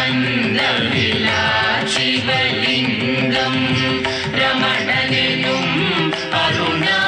அந்தமிலா சிவலிங்கம் ரமணனெனும் அருணாச்சலலிங்கம்.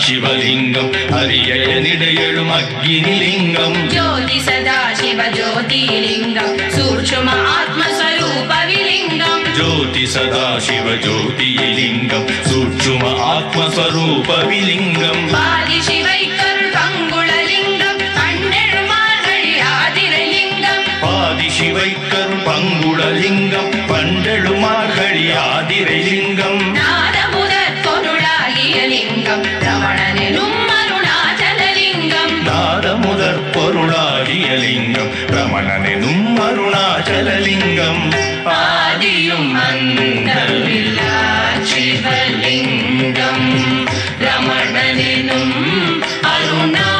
சிவலிங்கம் ஹரியனிடையெழும் அக்னிலிங்கம். ஜோதி சதா சிவ ஜோதிலிங்கம் சூட்சும ஆத்மஸ்வரூப விலிங்கம். ஜோதி சதா சிவ ஜோதிலிங்கம் சூட்சும ஆத்மஸ்வரூப விலிங்கம். பாதி சிவைக்கருள் பங்குளலிங்கம் பண்டெழுமார்கழி ஆதிரலிங்கம். பாதி சிவைக்கருள் பங்குளலிங்கம் பண்டெழுமார்கழி ஆதிரலிங்கம். நாதமுதற் பொருளாகிய லிங்கம் ரமணனெனும் அருணாச்சலலிங்கம். நாதமுதற் பொருளாகிய லிங்கம் ரமணனெனும் அருணாச்சலலிங்கம். ஆதியும் அந்தமில்லா சிவலிங்கம் ரமணனெனும் அருணாச்சலலிங்கம்.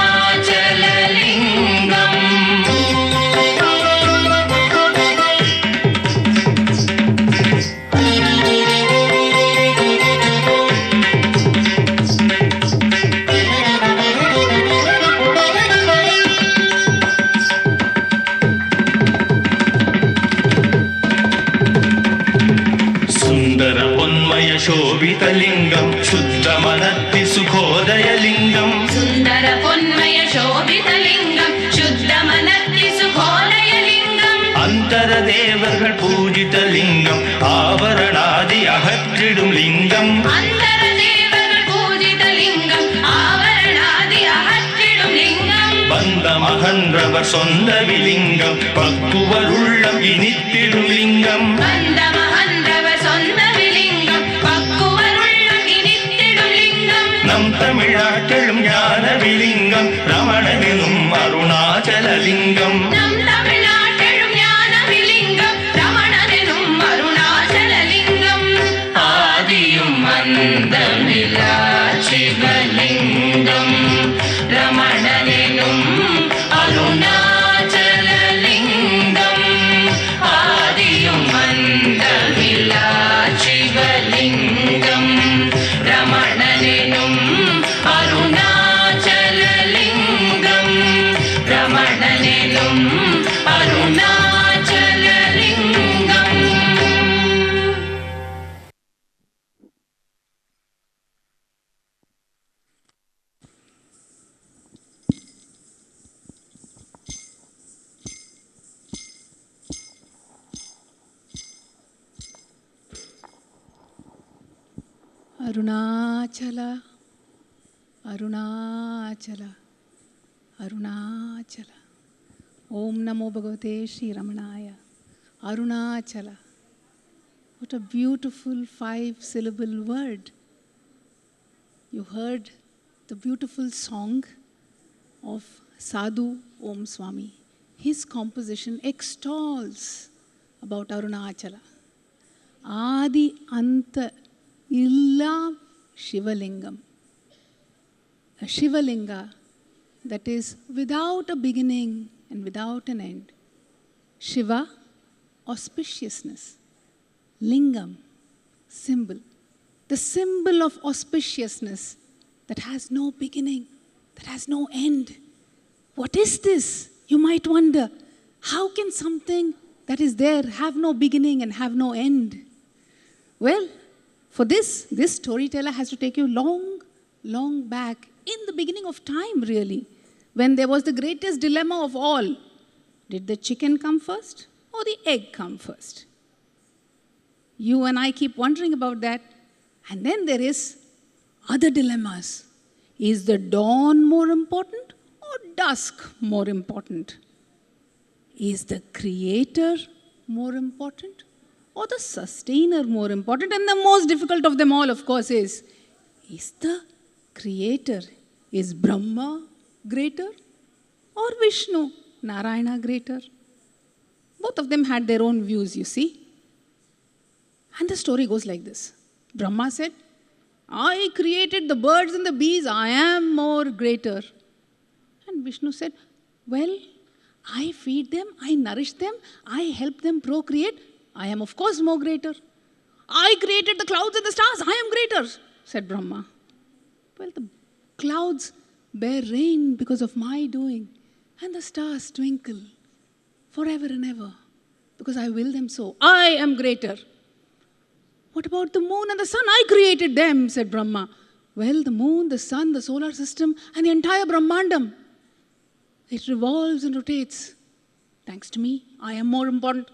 शोभितलिंगम शुद्धमनत्ति सुखोदयलिंगम. सुंदर पुन्मय शोभितलिंगम शुद्धमनत्ति सुखोदयलिंगम. अंतरदेवर्गल पूजितलिंगम आवरणादि अहत्रिडुम लिंगम. अंतरदेवर्गल पूजितलिंगम आवरणादि अहत्रिडुम लिंगम. बंदमहன்றவர் சொந்த விலிங்கம் பக்குவருள்ளம் இனித்திடும் லிங்கம். நம் தமிழ்நாட்டிலும் ஞான விலிங்கம் ரமணனெனும் அருணாச்சலலிங்கம். நம் தமிழ்நாட்டிலும் ஞான விலிங்கம் ரமணனெனும் அருணாச்சலலிங்கம். ஆதியும் அந்தமிலா சிவலிங்கம் ரமணனெனும் அருணாச்சலலிங்கம். ஆதியும் அந்தமிலா சிவலிங்கம் ரமணனெனும் அருணாச்சலலிங்கம். ரமணனெனும் அருணாச்சலலிங்கம். Arunachala, Arunachala, Arunachala. Om Namo Bhagavate Shri Ramanaya. Arunachala. What a beautiful 5-syllable word. You heard the beautiful song of Sadhu Om Swami. His composition extols about Arunachala. Adi Anta Illa Shivalingam. A Shivalinga that is without a beginning and without an end. Shiva, auspiciousness. Lingam, symbol. The symbol of auspiciousness that has no beginning, that has no end. What is this? You might wonder. How can something that is there have no beginning and have no end? Well, for this storyteller has to take you long back in the beginning of time, really, when there was the greatest dilemma of all. Did the chicken come first or the egg come first? You and I keep wondering about that. And then there is other dilemmas. Is the dawn more important or dusk more important? Is the creator more important or the sustainer more important? And the most difficult of them all, of course, is the creator, is Brahma greater or Vishnu, Narayana greater? Both of them had their own views, you see. And the story goes like this. Brahma said, I created the birds and the bees, I am more greater. And Vishnu said, well, I feed them, I nourish them, I help them procreate, I am of course more greater. I created the clouds and the stars, I am greater, said Brahma. Well, the clouds bear rain because of my doing, and the stars twinkle forever and ever because I will them so. I am greater. What about the moon and the sun? I created them, said Brahma. Well, the moon, the sun, the solar system, and the entire Brahmandam, it revolves and rotates. Thanks to me, I am more important.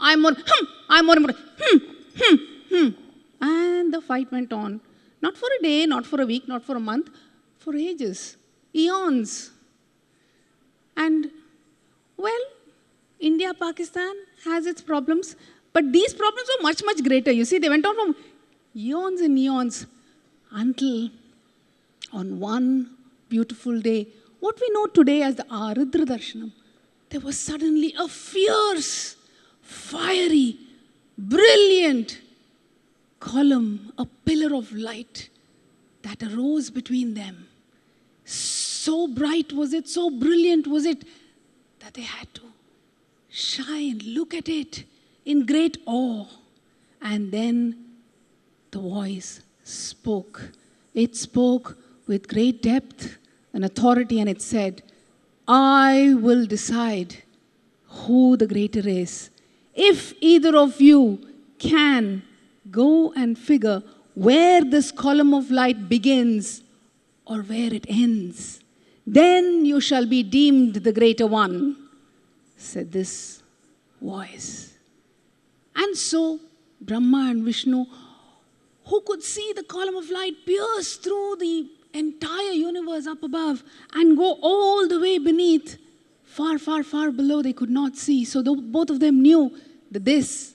I am more important. And the fight went on. Not for a day, not for a week, not for a month, for ages, eons. And, well, India, Pakistan has its problems, but these problems were much, much greater. You see, they went on from eons and eons until on one beautiful day, what we know today as the Arudradarshanam, Darshanam, there was suddenly a fierce, fiery, brilliant column, a pillar of light that arose between them. So bright was it, so brilliant was it, that they had to shine, look at it in great awe. And then the voice spoke. It spoke with great depth and authority, and it said, I will decide who the greater is. If either of you can go and figure where this column of light begins or where it ends, then you shall be deemed the greater one, said this voice. And so Brahma and Vishnu, who could see the column of light pierce through the entire universe up above and go all the way beneath, far, far, far below, they could not see. So both of them knew that this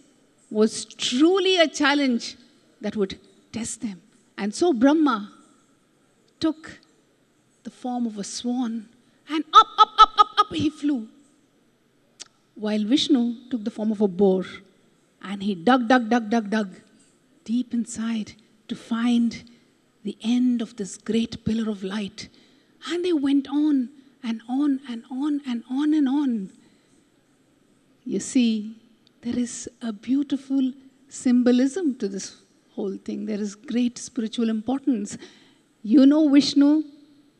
was truly a challenge that would test them. And so Brahma took the form of a swan and up he flew. While Vishnu took the form of a boar and he dug deep inside to find the end of this great pillar of light. And they went on and on and on and on and on. You see, there is a beautiful symbolism to this whole thing. There is great spiritual importance. You know, Vishnu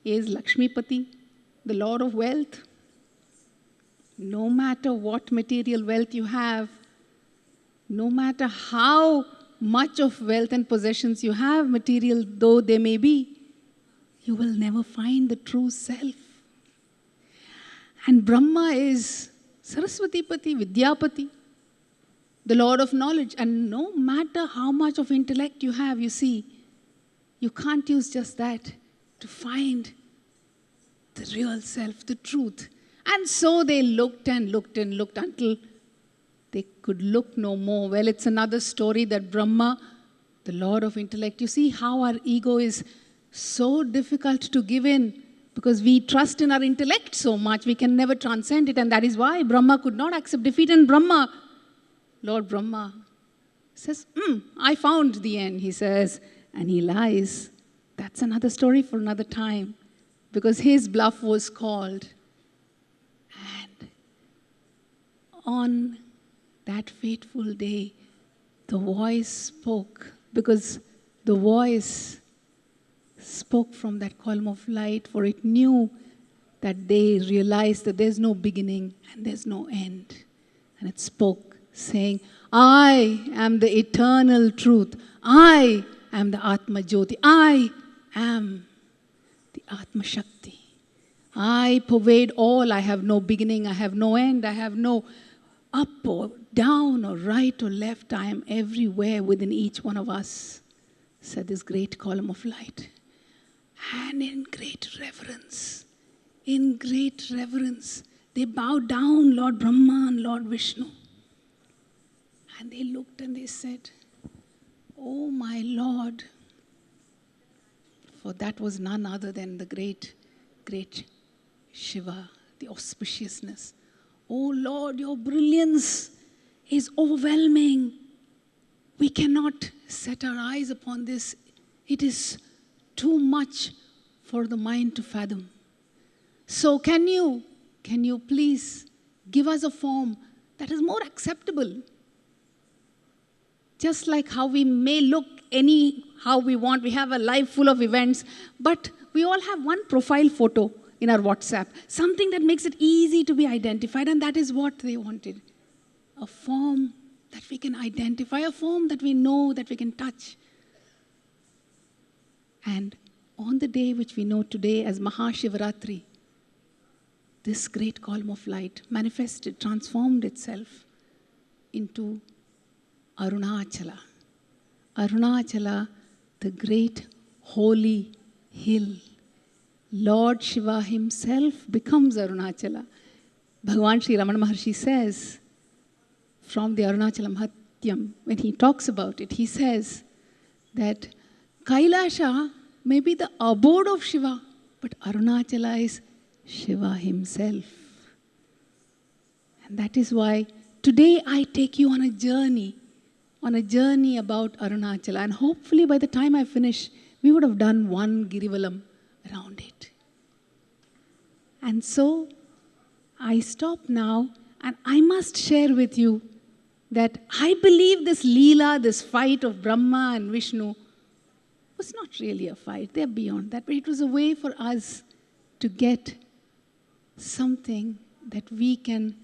is Lakshmipati, the Lord of wealth. No matter what material wealth you have, no matter how much of wealth and possessions you have, material though they may be, you will never find the true self. And Brahma is Saraswati Pati, Vidyapati, the Lord of knowledge. And no matter how much of intellect you have, you see, you can't use just that to find the real self, the truth. And so they looked and looked and looked until they could look no more. Well, it's another story that Brahma, the Lord of intellect, you see how our ego is so difficult to give in because we trust in our intellect so much, we can never transcend it. And that is why Brahma could not accept defeat. And Brahma, Lord Brahma, says, I found the end, he says, and he lies. That's another story for another time because his bluff was called. And on that fateful day, the voice spoke because the voice spoke from that column of light, for it knew that they realized that there's no beginning and there's no end. And it spoke saying, I am the eternal truth. I am the Atma Jyoti. I am the Atma Shakti. I pervade all. I have no beginning. I have no end. I have no up or down or right or left. I am everywhere within each one of us, said this great column of light. And in great reverence, they bowed down, Lord Brahma and Lord Vishnu. And they looked and they said, Oh my Lord, for that was none other than the great Shiva, the auspiciousness. Oh Lord, your brilliance is overwhelming. We cannot set our eyes upon this. It is too much for the mind to fathom. So can you please give us a form that is more acceptable? Just like how we may look how we want, we have a life full of events, but we all have one profile photo in our WhatsApp, something that makes it easy to be identified, and that is what they wanted. A form that we can identify, a form that we know, that we can touch. And on the day which we know today as Mahashivaratri, this great column of light manifested, transformed itself into Arunachala. Arunachala, the great holy hill. Lord Shiva himself becomes Arunachala. Bhagavan Sri Ramana Maharshi says, from the Arunachala Mahatyam, when he talks about it, he says that Kailasha may be the abode of Shiva, but Arunachala is Shiva himself. And that is why today I take you on a journey about Arunachala. And hopefully by the time I finish, we would have done one Girivalam around it. And so I stop now, and I must share with you that I believe this Leela, this fight of Brahma and Vishnu, was not really a fight. They're beyond that. But it was a way for us to get something that we can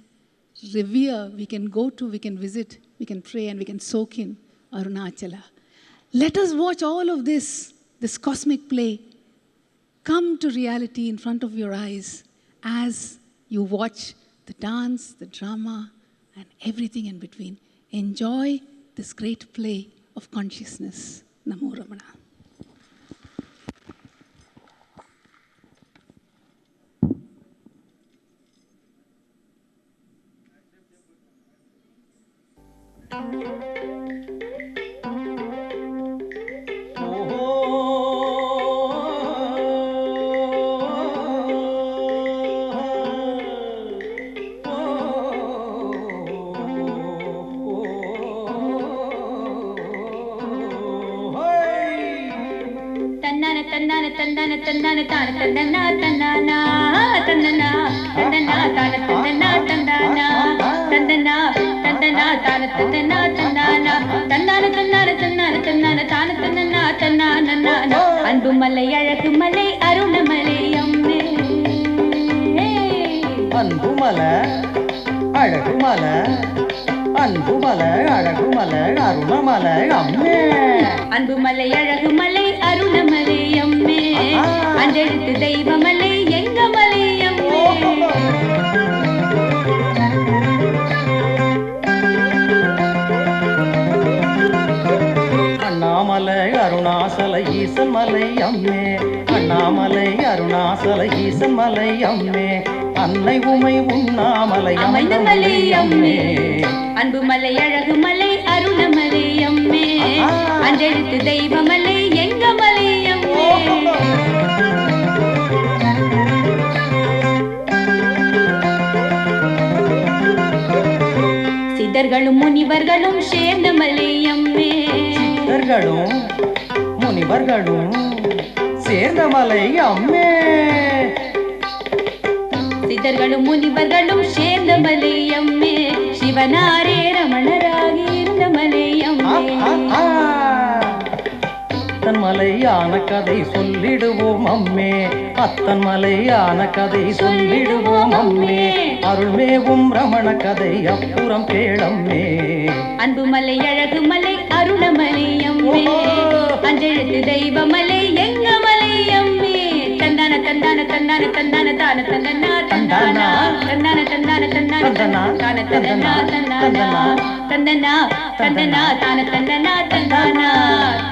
revere, we can go to, we can visit, we can pray, and we can soak in Arunachala. Let us watch all of this cosmic play, come to reality in front of your eyes as you watch the dance, the drama, and everything in between. Enjoy this great play of consciousness. Namo Ramana. Anbumalai Alagumalai Arunamalai அம்மே அன்புமலை அழகுமலை அன்புமலை அழகுமலை அருணமலை அம்மே அன்புமலை அழகுமலை அருணமலை அம்மே அஞ்செழுத்து தெய்வமலை எங்க மலை அம்மே அண்ணாமலை அருணாசலை ஈசன் மலை அம்மே அண்ணாமலை அருணாசலை ஈசன் மலை அம்மே அன்னை உமை உண்ணாமலை அமைந்த மலை அம்மே அன்புமலை அழகுமலை அருணமலை அம்மே அஞ்செழுத்து தெய்வமலை எங்க மலை அம்மே சித்தர்களும் முனிவர்களும் சேர்ந்த மலை அம்மே சித்தர்களும் முனிவர்களும் சேர்ந்த மலை அம்மே சித்தர்களும் முனிவர்களும் சேர்ந்த மலை அம்மே சிவனாரே ரமணராகி இருந்த மலை அம்மே அத்தன் மலையான கதை சொல்லிடுவோம் அம்மே அத்தன் மலையான கதை சொல்லிடுவோம் அம்மே அருள்மேவும் ரமண கதை அப்புறம் கேளம்மே அன்புமலை அழகுமலை அருணமலை அம்மே அஞ்செழுத்து தெய்வமலை எங்க மலை அம்மே தந்தான தந்தான தந்தான தந்தான தான தந்தனா தந்தானா தந்தான தந்தான தந்தான தான தந்தனா தந்தானா தந்தனா தந்தனா தான தந்தனா தந்தானா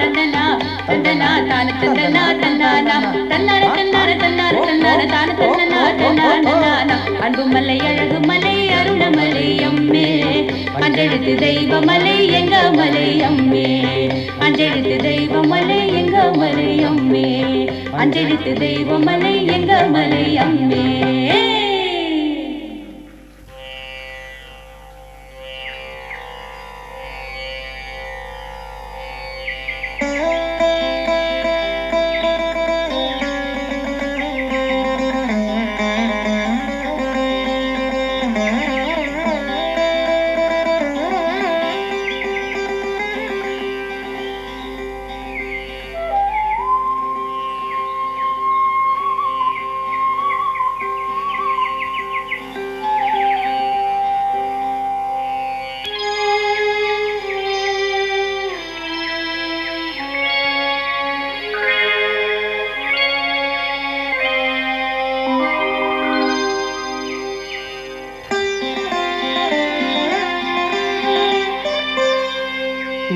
தந்தனா தந்தனா தான தந்தனா தந்தானா தந்தான தந்தான தந்தான தந்தான தான தந்தனா தந்தானா அன்புமலை அழகுமலை அருணமலை அம்மே அஞ்செழுத்து தெய்வமலை எங்க மலை அம்மே அஞ்செழுத்து தெய்வமலை எங்க மலை அம்மே அஞ்செழுத்து தெய்வமலை எங்க மலை அம்மே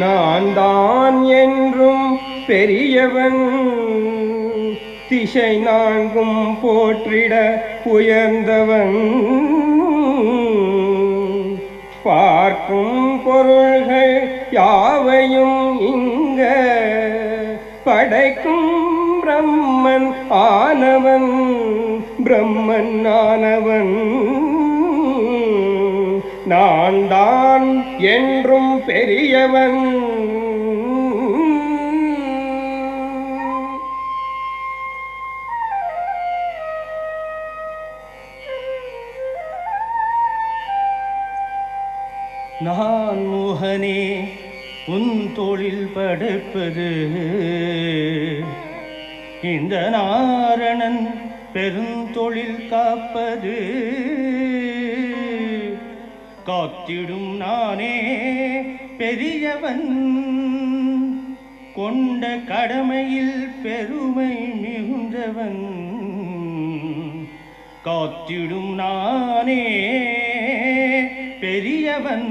நான் தான் என்றும் பெரியவன், திசை நான்கும் போற்றிட உயர்ந்தவன், பார்க்கும் பொருள்கள் யாவையும் இங்க படைக்கும் பிரம்மன் ஆனவன், பிரம்மன் ஆனவன். நான் தான் என்றும் பெரியவன். நான் மோகனே உன் தொழில் படைப்பது, இந்த நாரணன் பெருந்தொழில் காப்பது, காத்திடும் நானே பெரியவன், கொண்ட கடமையில் பெருமை மிகுந்தவன், காத்திடும் நானே பெரியவன்.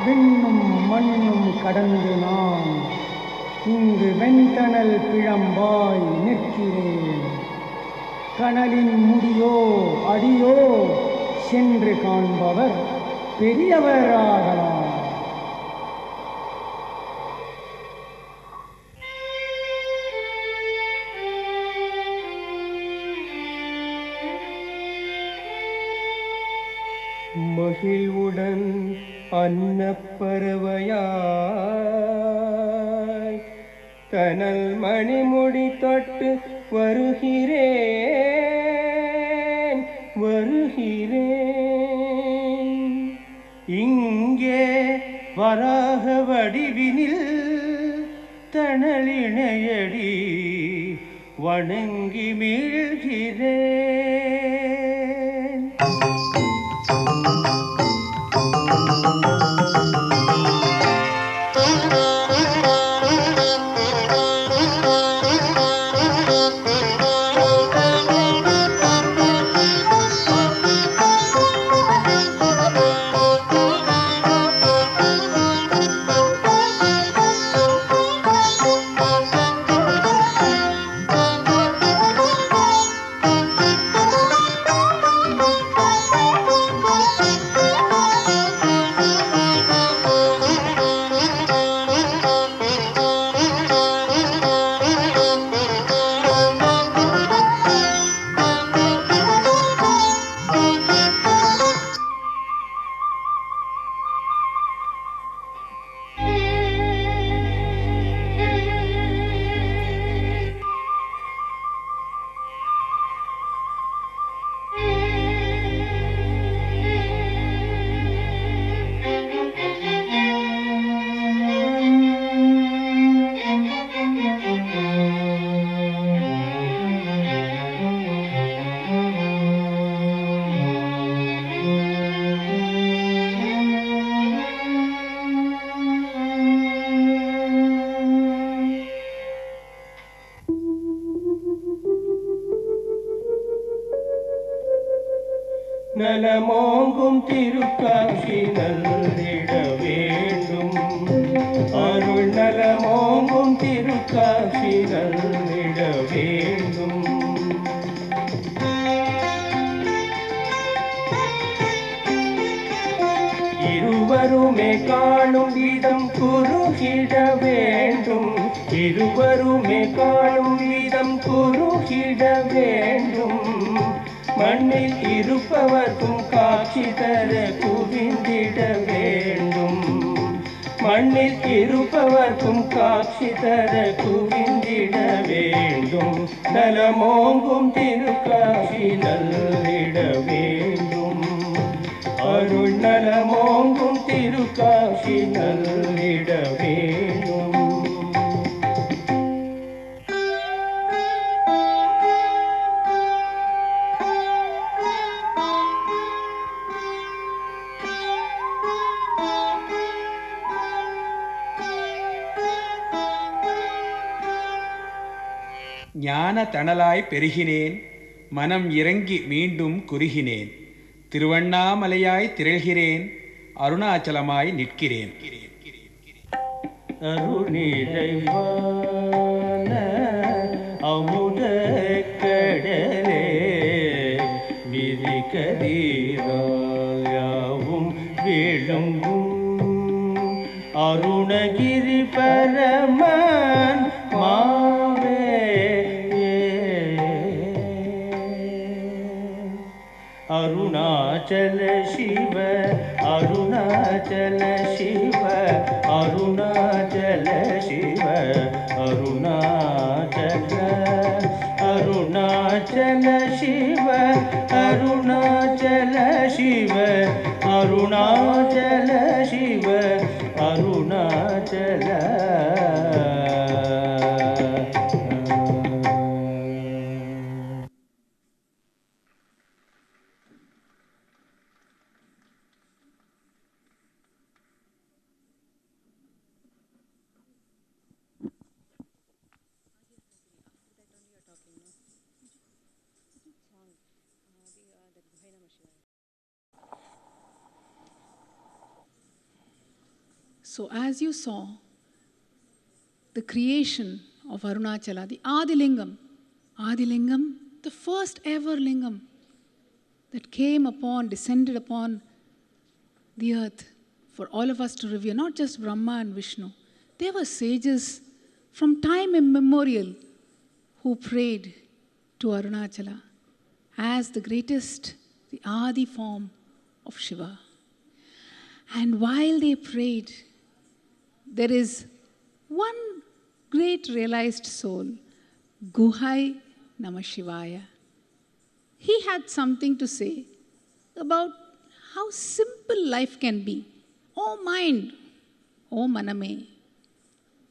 விண்ணும் மண்ணும் கடந்து நான் இங்கு வெண்தணல் பிழம்பாய் நிற்கிறேன். கனலின் முடியோ அடியோ சென்று காண்பவர் பெரியவராகலாம். மகிழ்வுடன் அன்னப்பறவையாய் கனல் மணிமுடி தொட்டு வருகிறேன் வருகிறேன். இங்கே வராக வடிவினில் தணலினையடி வணங்கி மீழ்கிறேன். நலமோங்கும் திருக்காட்சி நல்கிட வேண்டும், அருள் நலமோங்கும் திருக்காட்சி நல்கிட வேண்டும். இருவருமே காணும் விதம் குறுகிட வேண்டும், இருவருமே காணும் விதம் குறுகிட வேண்டும். மண்ணில் இருப்பவர்க்கும் காட்சி தர குவிந்திட வேண்டும், மண்ணில் இருப்பவர்க்கும் காட்சி தர குவிந்திட வேண்டும். நலமோங்கும் திருக்காட்சி நல்கிட வேண்டும், அருள் நலமோங்கும் திருக்காட்சி ஞான தணலாய் பெருகினேன், மனம் இறங்கி மீண்டும் குறுகினேன். திருவண்ணாமலையாய் திரள்கிறேன், அருணாச்சலமாய் நிற்கிறேன். அருணிறைவான அமுத கடலே விரிகதிராயாவும் விழுங்கும் அருணகிரி பரமன் மாவே அருணாச்சல சிவ அருணாச்சல சிவ அருணாச்சல சிவ அருணாச்சல அருணாச்சல சிவ அருணாச்சல சிவ அருணாச்சல சிவ Arunachal So as you saw, the creation of Arunachala, the Adilingam, the first ever lingam that came upon, descended upon the earth for all of us to revere, not just Brahma and Vishnu. There were sages from time immemorial who prayed to Arunachala as the greatest, the Adi form of Shiva. And while they prayed, there is one great realized soul, Guhai Namah Shivaya. He had something to say about how simple life can be. Oh mind, oh maname,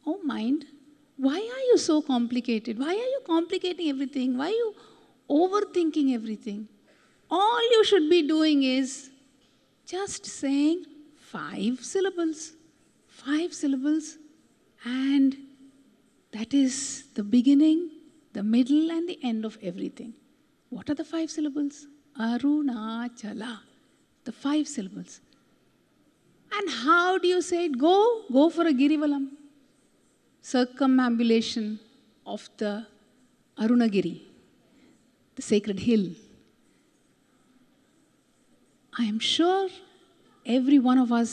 oh mind, why are you so complicated? Why are you complicating everything? Why are you overthinking everything? All you should be doing is just saying 5 syllables. 5 syllables, and that is the beginning, the middle, and the end of everything. What are the 5 syllables? Arunachala. The 5 syllables. And how do you say it? Go for a Girivalam. Circumambulation of the Arunagiri, the sacred hill. I am sure every one of us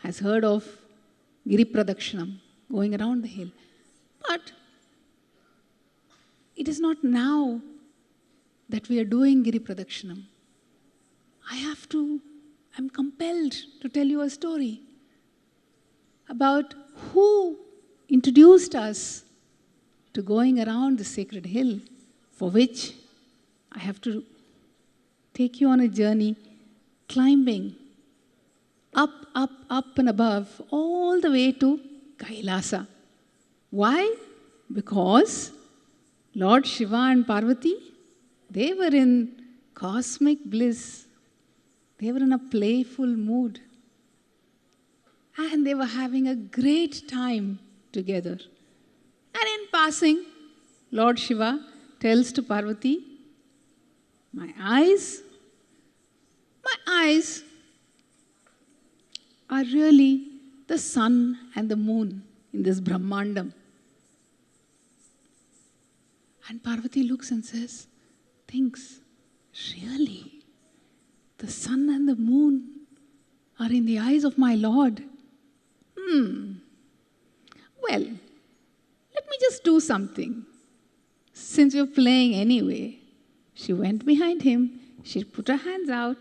has heard of Giri Pradakshinam, going around the hill. But it is not now that we are doing Giri Pradakshinam. I'm compelled to tell you a story about who introduced us to going around the sacred hill, for which I have to take you on a journey, climbing up and above, all the way to Kailasa. Why? Because Lord Shiva and Parvati, they were in cosmic bliss. They were in a playful mood. And they were having a great time together. And in passing, Lord Shiva tells to Parvati, my eyes are really the sun and the moon in this Brahmandam. And Parvati looks and thinks, really? The sun and the moon are in the eyes of my Lord? Well, let me just do something. Since we're playing anyway. She went behind him, she put her hands out,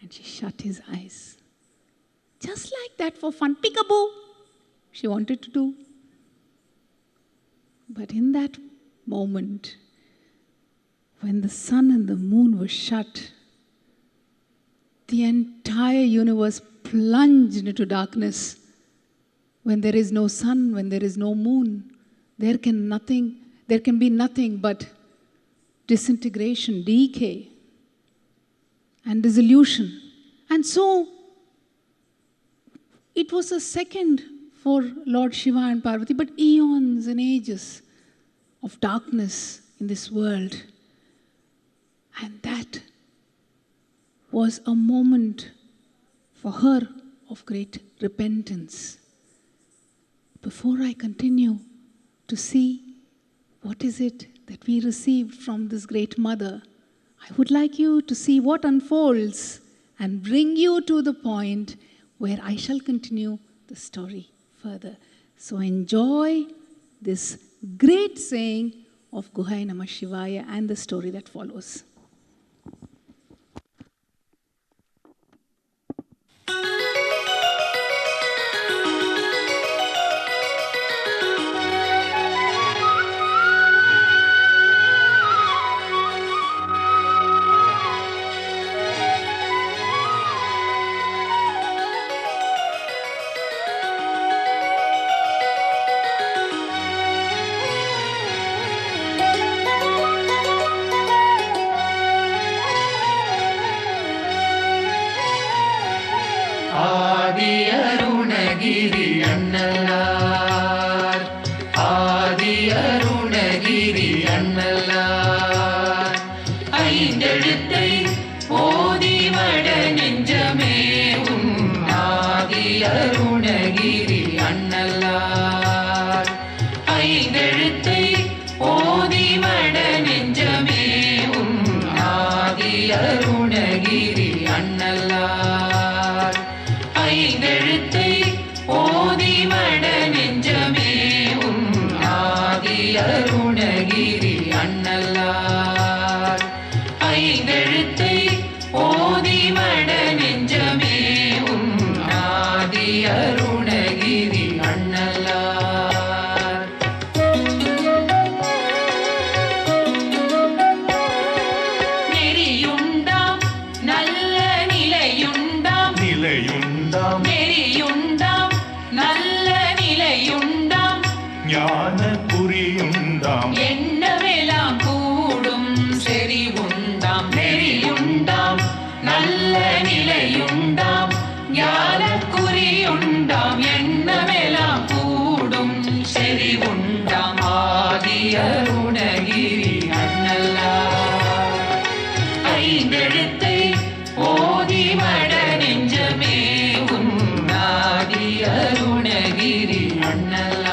and she shut his eyes. Just like that, for fun. Peekaboo! She wanted to do. But in that moment, when the sun and the moon were shut, the entire universe plunged into darkness. When there is no sun, when there is no moon, there can be nothing but disintegration, decay, and dissolution. And so, it was a second for Lord Shiva and Parvati, but eons and ages of darkness in this world. And that was a moment for her of great repentance. Before I continue to see what is it that we received from this great mother, I would like you to see what unfolds and bring you to the point where I shall continue the story further. So enjoy this great saying of Guhai Namah Shivaya and the story that follows. ஆதியருணகிரி அண்ணலார், ஆதியருணகிரி அண்ணலார், ஐந்தெழுத்தை ஓதி வட நெஞ்சமேவும் ஆதியருணகிரி அண்ணலார், ஐந்தெழுத்தை ஓதி வட நெஞ்சமேவும் ஆதியருணகிரி அண்ணலார், ஐந்தெழுத்தை ஓதி வட நெஞ்சமேவும் ஆதியருணகிரி அண்ணலார், ஐந்தெழுத்தை ஓதி வட நெஞ்சமேவும் ஆதியருணகிரி அண்ணலார். நெறியுண்டாம் நல்ல நிலையுண்டாம், நிலையுண்டாம் நெறியுண்டாம் நல்ல நிலையுண்டாம், ஞான குறியுண்டாம் எண்ணமெல்லாம் கூடும் செறிவுண்டாம், நெறியுண்டாம் நல்ல நிலையுண்டாம், ஞான குறியுண்டாம், எண்ணமெல்லாம் கூடும் செறிவுண்டாம் ஆதியருணகிரி அண்ணலார், ஐந்தெழுத்தை ஓதி வட நெஞ்சமேவும் ஆதியருணகிரி அண்ணலார்.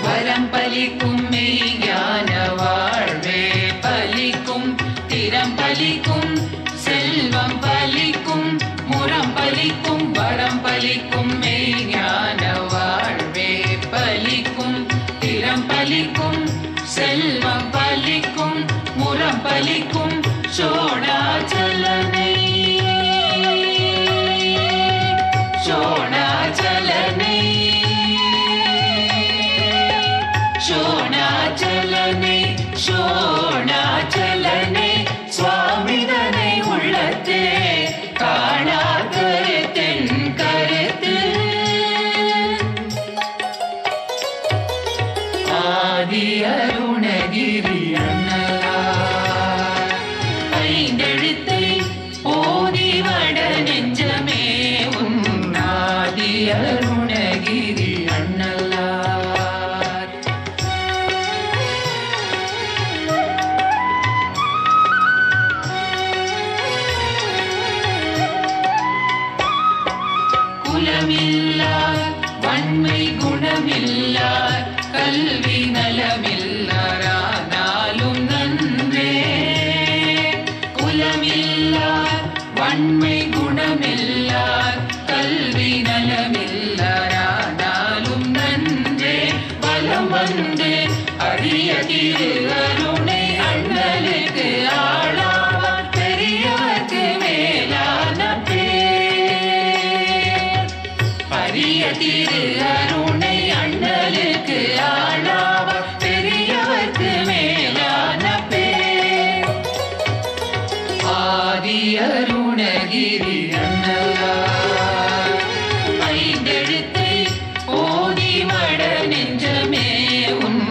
வரம் பலிக்கும் மெய்ஞான வாழ்வே பலிக்கும், திறம் பலிக்கும், செல்வம் பலிக்கும், முறம் பலிக்கும், வரம் பலிக்கும், மெய்ஞான வாழ்வே பலிக்கும், திறம் பலிக்கும், செல்வம் பலிக்கும், முறம் பலிக்கும், சோணாச்சலனை சோணாச்சலனை சோணாச்சலனை சோணாச்சலனை சுவாமிதனை உள்ளத்தே காணா கருத்தென் கருத்து ஆதியருணகிரி அண்ணலார், ஐந்தெழுத்தை ஓதி வட நெஞ்சமேவும் ஆதியருணகிரி அண்ணலார். குலமில்லார் வன்மை குணமில்லார் கல்வி நலமில்லாரானாலும் நன்றே, குலமில்லார் வன்மை குணமில்லார் கல்வி நலமில்லாரானாலும் நன்றே, வலம் வந்து அரிய திரு அருணை அண்ணலுக்கு ஆளாவார் பெரியவர்க்கு மேலான பேர், அரிய திரு அருணை அண்ணலுக்கு ஆளாவார் பெரியவர்க்கு மேலான பேர், ஆதியருணகிரி அண்ணலார், ஐந்தெழுத்தை ஓதி வட நெஞ்சமேவும்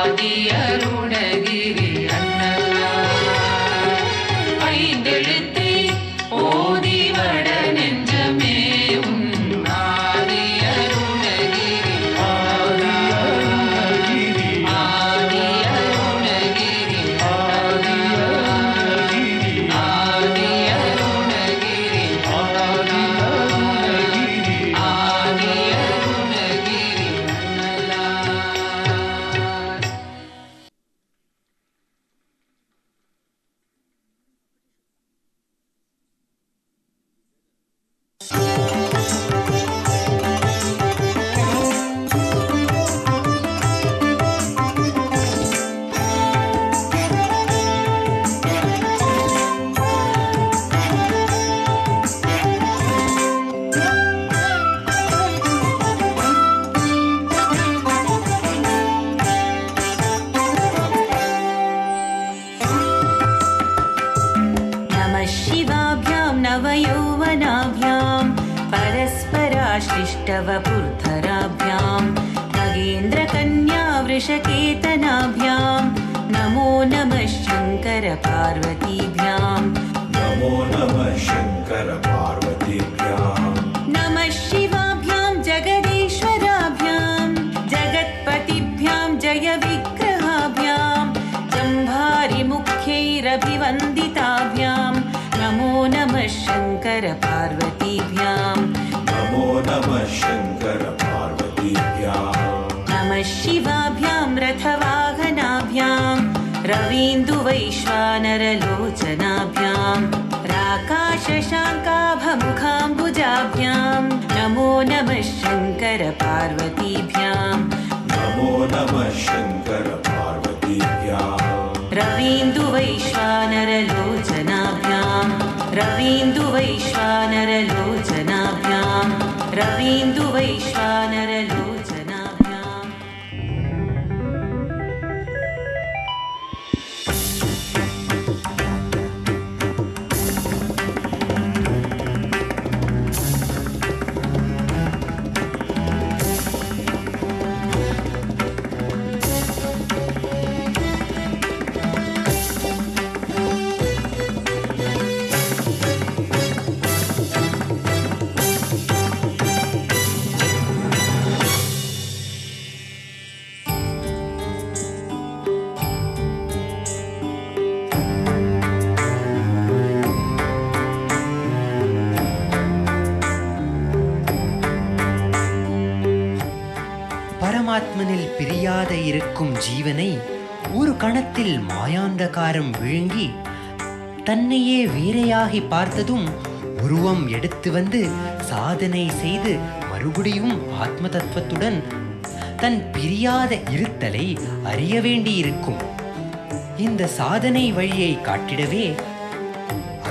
ஆதியருணகிரி அண்ணலார், श्लिष्टवपुर्धराभ्यां नगेन्द्रकन्या वृषकेतनाभ्यां नमो नमः शङ्कर पार्वतीभ्यां नमो नमः शङ्कर पार्वतीभ्यां नमः शिवाभ्यां जगदीश्वराभ्यां जगत्पतिभ्यां जय विग्रहाभ्यां जम्भारिमुख्यैरभिवन्दिताभ्यां नमो नमः शङ्कर पार्वतीभ्यां नमो नमः शङ्कर पार्वतीभ्यां नमः शिवाभ्यां रथवाहनाभ्यां रवीन्दुवैश्वानरलोचनाभ्यां राकाशशाङ्काभमुखाम्बुजाभ्यां नमो नमः शङ्कर पार्वतीभ्यां नमो नमः शङ्कर पार्वतीभ्यां रवीन्दुवैश्वानरलोचनाभ्यां रवीन्दुवैश्वानरलोचनाभ्यां रवीन्दुवैश्वानरलोचनाभ्यां பரமாத்மனில் பிரியாத இருக்கும் ஜீவனை ஒரு கணத்தில் மாயாந்தகாரம் விழுங்கி தன்னையே வேறையாகி பார்த்ததும் உருவம் எடுத்து வந்து சாதனை செய்து மறுபடியும் ஆத்ம தத்துவத்துடன் தன் பிரியாத இருத்தலை அறிய வேண்டியிருக்கும். இந்த சாதனை வழியை காட்டிடவே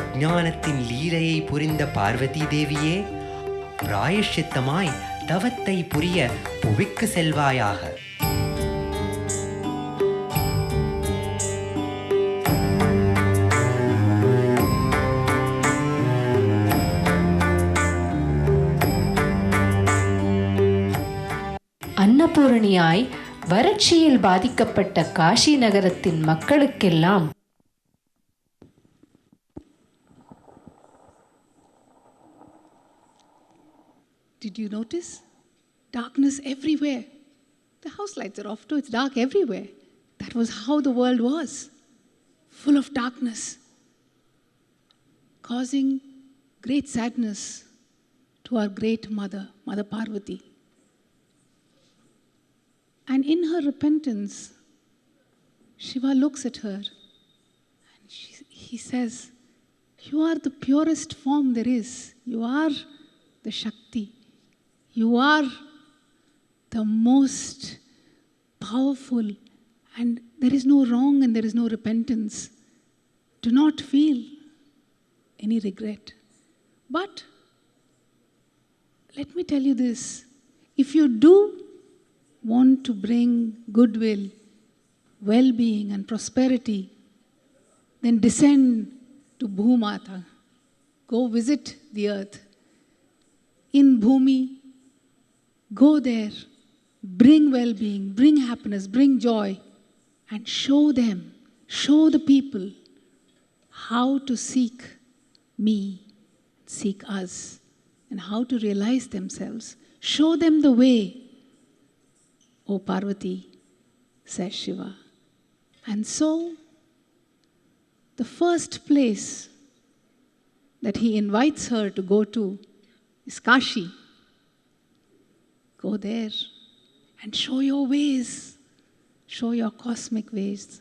அஞ்ஞானத்தின் லீலையை புரிந்த பார்வதி தேவியே பிராயஷ்சித்தமாய் தவத்தை புரிய புவிக்கு செல்வாயாக. அன்னபூரணியாய் வறட்சியில் பாதிக்கப்பட்ட காஷி நகரத்தின் மக்களுக்கெல்லாம் Did you notice? Darkness everywhere. The house lights are off too, it's dark everywhere. That was how the world was, full of darkness, causing great sadness to our great mother, Mother Parvati. And in her repentance, Shiva looks at her and he says, "You are the purest form there is. You are the Shakti. You are the most powerful, and there is no wrong and there is no repentance. Do not feel any regret. But let me tell you this, if you do want to bring goodwill, well-being and prosperity, then descend to Bhumata. Go visit the earth. In Bhumi, go there, bring well-being, bring happiness, bring joy, and show them, show the people how to seek me, seek us, and how to realize themselves. Show them the way, O Parvati, says Shiva. And so, the first place that he invites her to go to is Kashi. Go there and show your ways, show your cosmic ways,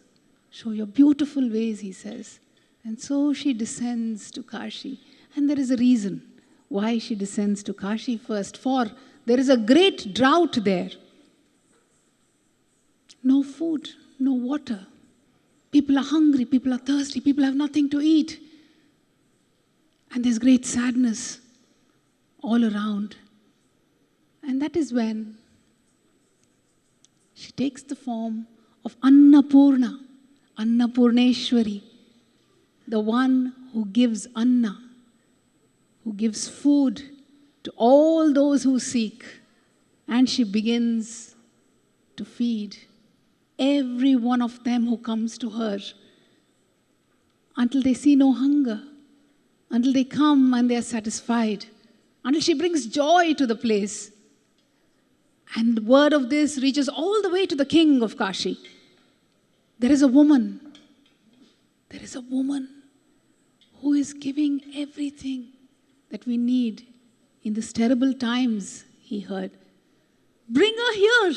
show your beautiful ways, he says. And so she descends to Kashi. And there is a reason why she descends to Kashi first, for there is a great drought there. No food, no water. People are hungry, people are thirsty, people have nothing to eat. And there's great sadness all around. And that is when she takes the form of Annapurna, Annapurneshwari, the one who gives Anna, who gives food to all those who seek. And she begins to feed every one of them who comes to her until they see no hunger, until they come and they are satisfied, until she brings joy to the place. And the word of this reaches all the way to the king of Kashi. There is a woman who is giving everything that we need in these terrible times, he heard. Bring her here.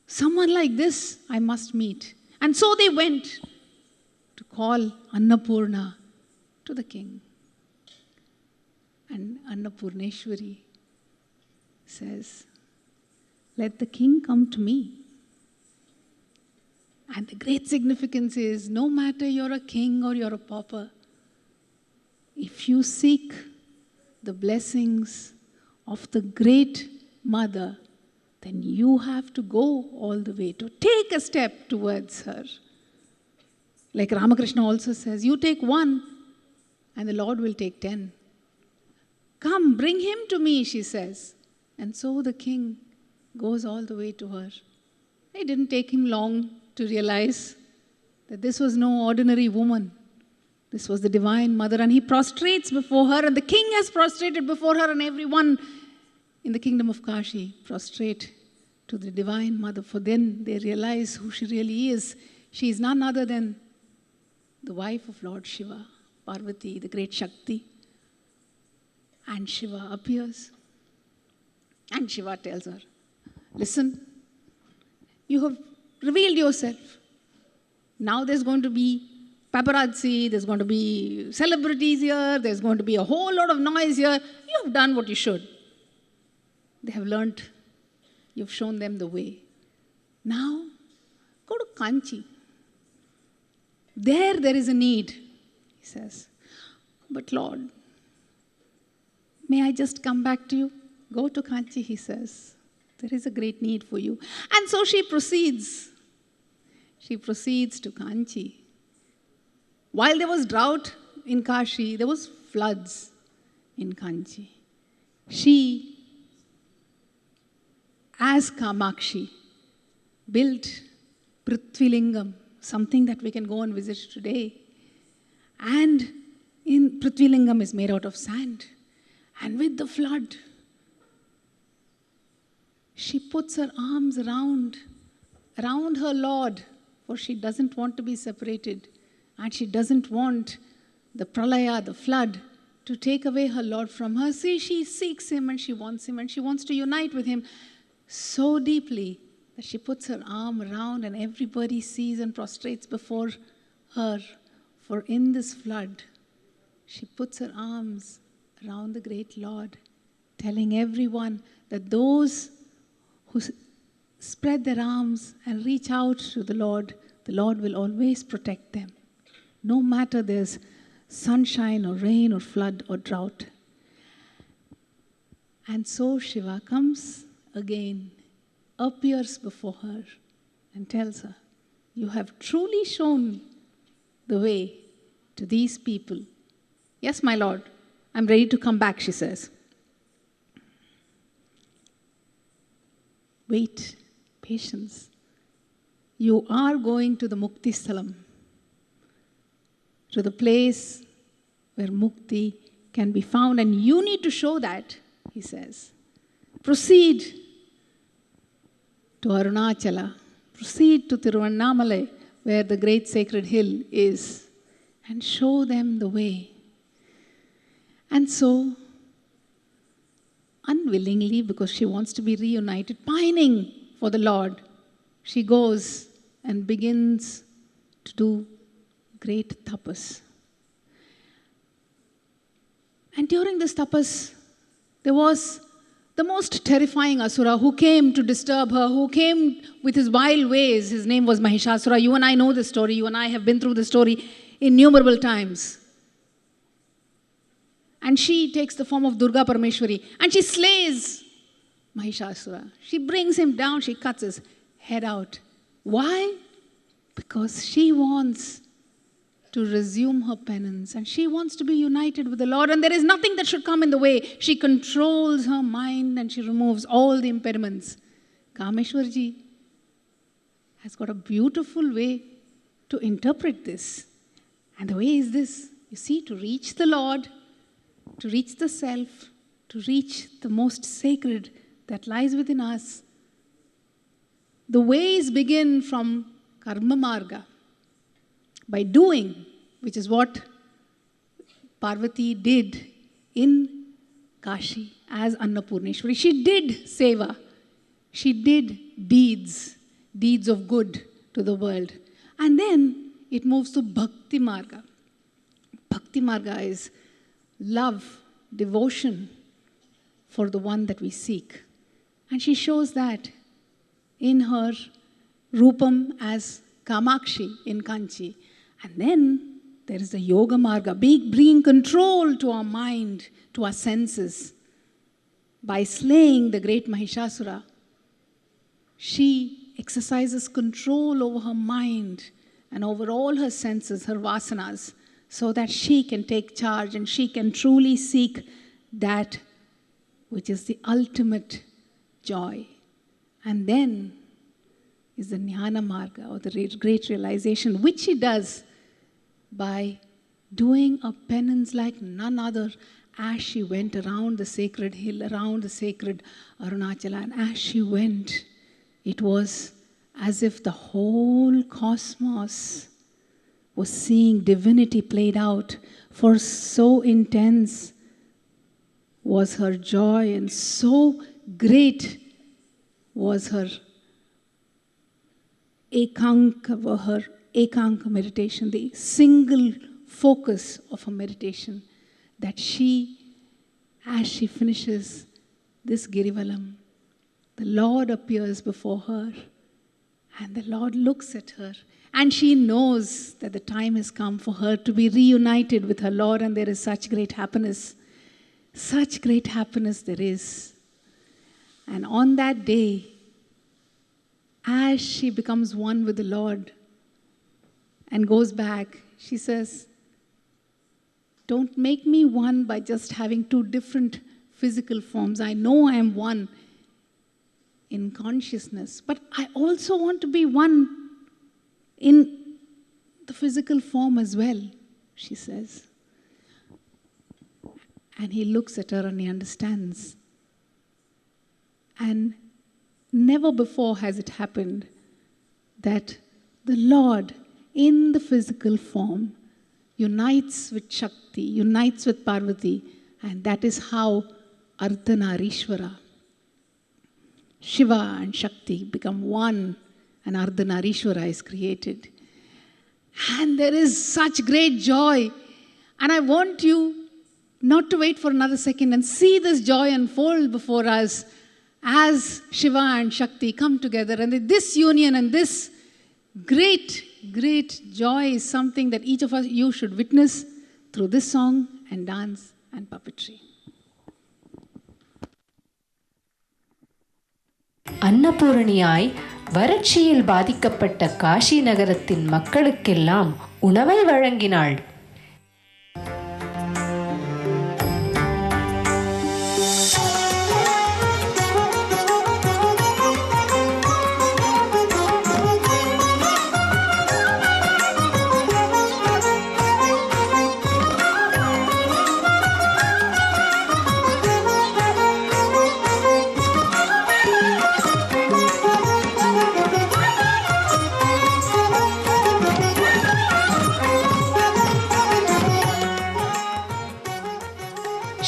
Someone like this I must meet. And so they went to call Annapurna to the king. And Annapurneshwari says, let the king come to me. And the great significance is, no matter you're a king or you're a pauper, if you seek the blessings of the great mother, then you have to go all the way to take a step towards her. Like Ramakrishna also says, you take one and the Lord will take 10. Come, bring him to me, she says. And so the king goes all the way to her. It didn't take him long to realize that this was no ordinary woman. This was the Divine Mother, and he prostrates before her, and the king has prostrated before her, and everyone in the kingdom of Kashi prostrate to the Divine Mother, for then they realize who she really is. She is none other than the wife of Lord Shiva, Parvati, the great Shakti. And Shiva appears, and Shiva tells her, listen, you have revealed yourself. Now there's going to be paparazzi, there's going to be celebrities here, there's going to be a whole lot of noise here. You have done what you should. They have learnt. You've shown them the way. Now, go to Kanchi. There is a need, he says. But Lord, may I just come back to you? Go to Kanchi, he says. There is a great need for you. And so she proceeds. She proceeds to Kanchi. While there was drought in Kashi, there was floods in Kanchi. She, as Kamakshi, built Prithvilingam, something that we can go and visit today. And in Prithvilingam is made out of sand. And with the flood, she puts her arms around her Lord, for she doesn't want to be separated. And she doesn't want the pralaya, the flood, to take away her Lord from her. See, she seeks him and she wants to unite with him so deeply that she puts her arm around and everybody sees and prostrates before her. For in this flood, she puts her arms around the great Lord, telling everyone that those who spread their arms and reach out to the Lord will always protect them. No matter there's sunshine or rain or flood or drought. And so Shiva comes again, appears before her and tells her, you have truly shown the way to these people. Yes, my Lord, I'm ready to come back, she says. Wait, patience. You are going to the Mukti Sthalam, to the place where Mukti can be found, and you need to show that, he says. Proceed to Arunachala, proceed to Tiruvannamalai, where the great sacred hill is, and show them the way. And so, unwillingly, because she wants to be reunited, pining for the Lord, she goes and begins to do great tapas. And during this tapas, there was the most terrifying asura who came to disturb her, who came with his wild ways. His name was Mahishasura. You and I know the story. You and I have been through the story innumerable times. And she takes the form of Durga Parameshwari and she slays Mahishasura. She brings him down, she cuts his head out. Why? Because she wants to resume her penance, and she wants to be united with the Lord, and there is nothing that should come in the way. She controls her mind and she removes all the impediments. Kameshwarji has got a beautiful way to interpret this. And the way is this: you see, to reach the Lord, to reach the self, to reach the most sacred that lies within us, the ways begin from karma marga, by doing, which is what Parvati did in Kashi as Annapurneshwari. She did seva. She did deeds of good to the world. And then it moves to Bhakti Marga. Bhakti Marga is love, devotion for the one that we seek. And she shows that in her Rupam as Kamakshi in Kanchi. And then there is the Yoga Marga, bringing control to our mind, to our senses. By slaying the great Mahishasura, she exercises control over her mind and over all her senses, her vasanas, so that she can take charge and she can truly seek that which is the ultimate joy. And then is the Jnana Marga, or the great realization, which she does by doing a penance like none other as she went around the sacred hill, around the sacred Arunachala. And as she went, it was as if the whole cosmos was seeing divinity played out, for so intense was her joy and so great was her ekanka meditation, the single focus of her meditation, that she, as she finishes this Girivalam, the Lord appears before her and the Lord looks at her, and she knows that the time has come for her to be reunited with her Lord, and there is such great happiness there is. And on that day, as she becomes one with the Lord and goes back, she says, don't make me one by just having two different physical forms. I know I am one in consciousness, but I also want to be one in the physical form as well, she says. And he looks at her and he understands. And never before has it happened that the Lord in the physical form unites with Shakti, unites with Parvati, and that is how Ardhanarishwara, Shiva and Shakti become one, and Ardhanarishwara is created. And there is such great joy. And I want you not to wait for another second and see this joy unfold before us as Shiva and Shakti come together. And this union and this great joy is something that each of us, you should witness through this song and dance and puppetry. அன்னபூரணியாய் வறட்சியில் பாதிக்கப்பட்ட Cauchy நகரத்தின் மக்களுக்கெல்லாம் உணவை வழங்கினாள்.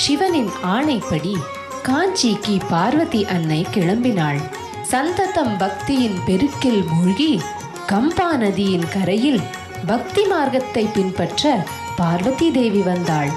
சிவனின் ஆணைப்படி காஞ்சிக்கு பார்வதி அன்னை கிளம்பினாள். சந்ததம் பக்தியின் பெருக்கில் மூழ்கி கம்பா நதியின் கரையில் பக்தி மார்க்கத்தை பின்பற்ற பார்வதி தேவி வந்தாள்.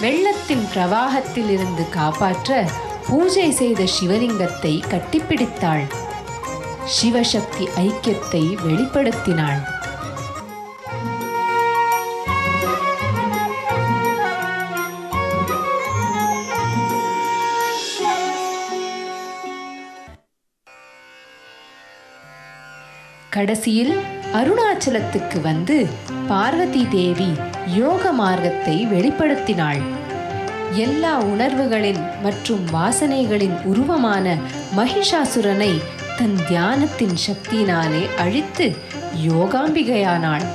வெள்ளத்தின் பிரவாகத்தில் இருந்து காப்பாற்ற பூஜை செய்த சிவலிங்கத்தை கட்டிப்பிடித்தாள். சிவசக்தி ஐக்கியத்தை வெளிப்படுத்தினாள். கடைசியில் அருணாச்சலத்துக்கு வந்து பார்வதி தேவி யோக மார்க்கத்தை வெளிப்படுத்தினாள். எல்லா உணர்வுகளின் மற்றும் வாசனைகளின் உருவமான மகிஷாசுரனை தன் தியானத்தின் சக்தியினாலே அழித்து யோகாம்பிகையானாள்.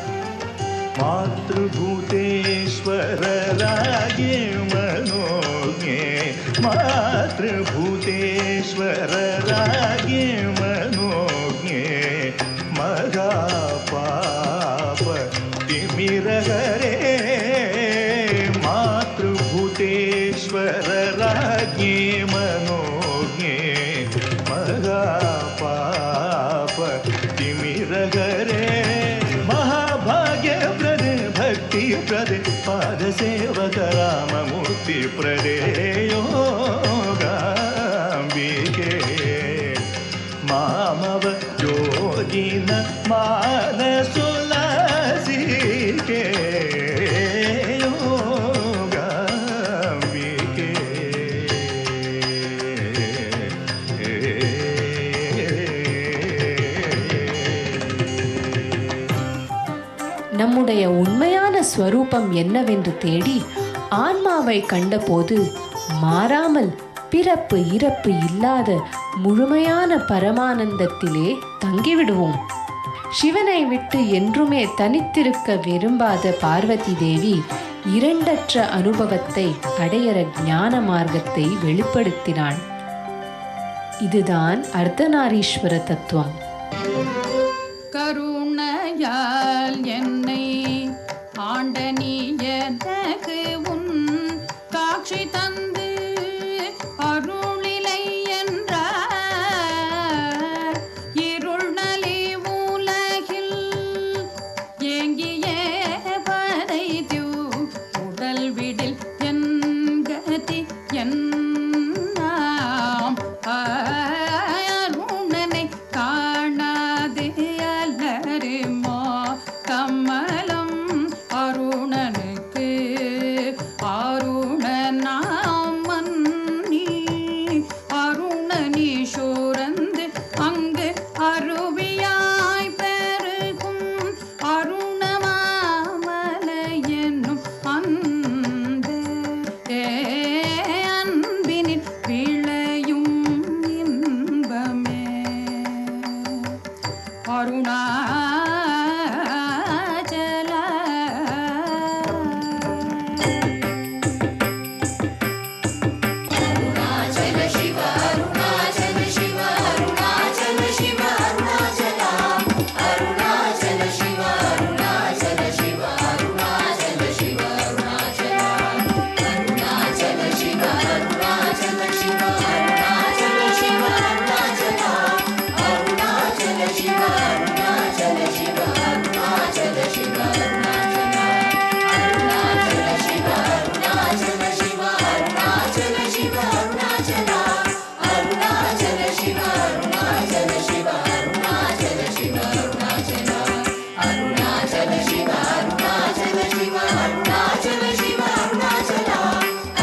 मातृभूतेश्वररागे मनोज्ञे मातृभूतेश्वररागे मनोज्ञे महापाप तिमिरहरे मातृभूतेश्वररागे मनोज्ञे महापाप तिमिरहरे महाभाग्य प्रदे भक्ति प्रदे पाद सेवक राममूर्ति प्रदे योगाम्बिके मामव योगिन मानसुलासिके योगाम्बिके நம்முடைய உண்மையான ஸ்வரூபம் என்னவென்று தேடி ஆன்மாவை கண்டபோது மாறாமல் பிறப்பு இறப்பு இல்லாத முழுமையான பரமானந்தத்திலே தங்கிவிடுவோம். சிவனை விட்டு என்றுமே தனித்திருக்க விரும்பாத பார்வதி தேவி இரண்டற்ற அனுபவத்தை அடையற ஞான மார்க்கத்தை வெளிப்படுத்தினாள். இதுதான் அர்த்தநாரீஸ்வர தத்துவம். கருணையால் என்னை ஆண்ட நீ எனக்கு உன் காட்சி தந்து அருளிலை என்றார். இருள் நலி உலகில் ஏங்கிய பதைது உடல் விடில் என் கதி என்னாம் அருணனை காணாது அல்லருமோ கமலம் அருணனுக்கு அருணனாம் மன்னி அருணனீஸ்வரந்து அங்கு அருவியாய் பெருகும் அருணமாமலையென்னும் அந்த அன்பினில் விளையும் இன்பமே அருணாச்சல. அருணாச்சல சிவ அருணாச்சல சிவ அருணாச்சல சிவ அருணாச்சல அருணாச்சல சிவ அருணாச்சல சிவ அருணாச்சல சிவ அருணாச்சல அருணாச்சல சிவ அருணாச்சல சிவ அருணாச்சல சிவ அருணாச்சல அருணாச்சல சிவ அருணாச்சல சிவ அருணாச்சல சிவ அருணாச்சல அருணாச்சல சிவ அருணாச்சல சிவ அருணாச்சல சிவ அருணாச்சல அருணாச்சல சிவ அருணாச்சல சிவ அருணாச்சல சிவ அருணாச்சல அருணாச்சல சிவ அருணாச்சல சிவ அருணாச்சல சிவ அருணாச்சல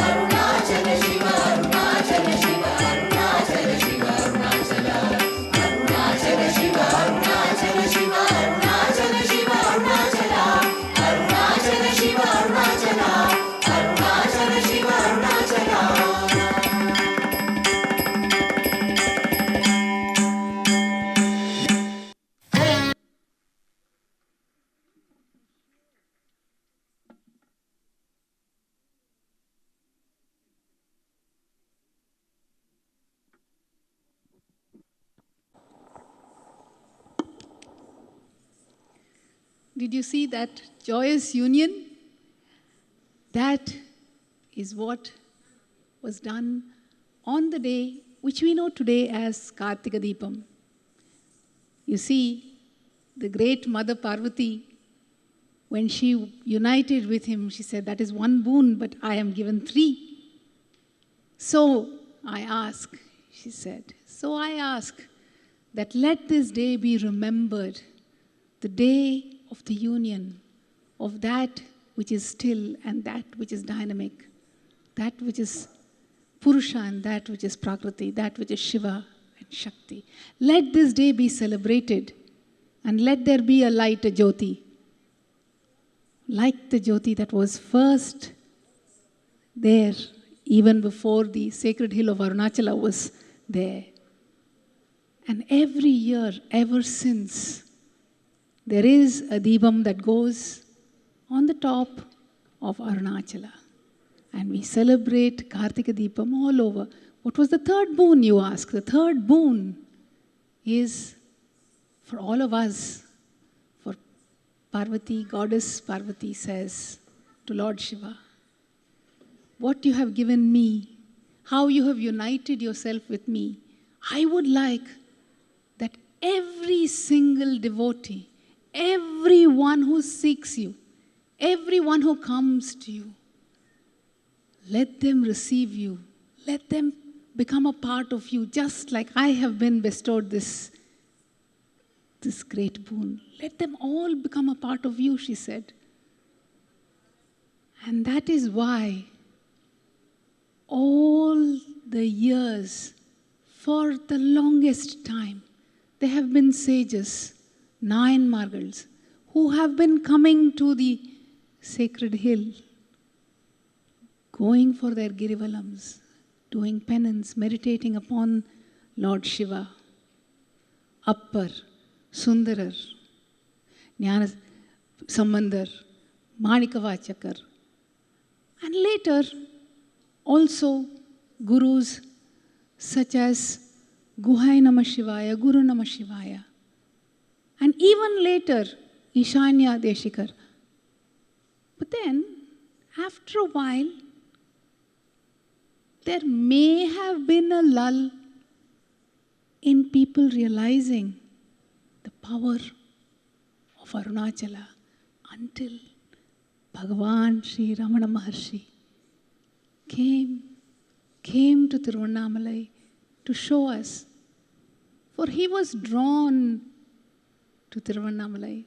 அருணாச்சல சிவ அருணாச்சல சிவ அருணாச்சல சிவ அருணாச்சல அருணாச்சல சிவ அருணாச்சல சிவ அருணாச்சல சிவ அருணாச்சல அருணாச்சல சிவ அருணாச்சல அருணாச்சல சிவ Arunachal. Did you see that joyous union? That is what was done on the day which we know today as Kartika Deepam. You see, the great Mother Parvati, when she united with him, she said, that is one boon, but I am given three. So I ask, she said. So I ask that let this day be remembered, the day of the union of that which is still and that which is dynamic, that which is Purusha and that which is Prakriti, that which is Shiva and Shakti. Let this day be celebrated and let there be a light, a Jyoti, like the Jyoti that was first there even before the sacred hill of Arunachala was there. And every year, ever since, there is a Deepam that goes on the top of Arunachala. And we celebrate Kartika Deepam all over. What was the third boon, you ask? The third boon is for all of us. For Parvati, goddess Parvati says to Lord Shiva, what you have given me, how you have united yourself with me, I would like that every single devotee, everyone who seeks you, everyone who comes to you, let them receive you. Let them become a part of you, just like I have been bestowed this great boon. Let them all become a part of you, she said. And that is why all the years, for the longest time, there have been sages, 9 Margals, who have been coming to the sacred hill, going for their Girivalams, doing penance, meditating upon Lord Shiva, Appar, Sundarar, Jnana Sambandar, Manikavachakar, and later also gurus such as Guhai Namah Shivaya, Guru Namah Shivaya, and even later Ishanya Deshikar. But then, after a while, there may have been a lull in people realizing the power of Arunachala until Bhagavan Sri Ramana Maharshi came to Tiruvannamalai to show us. For he was drawn to Tiruvannamalai.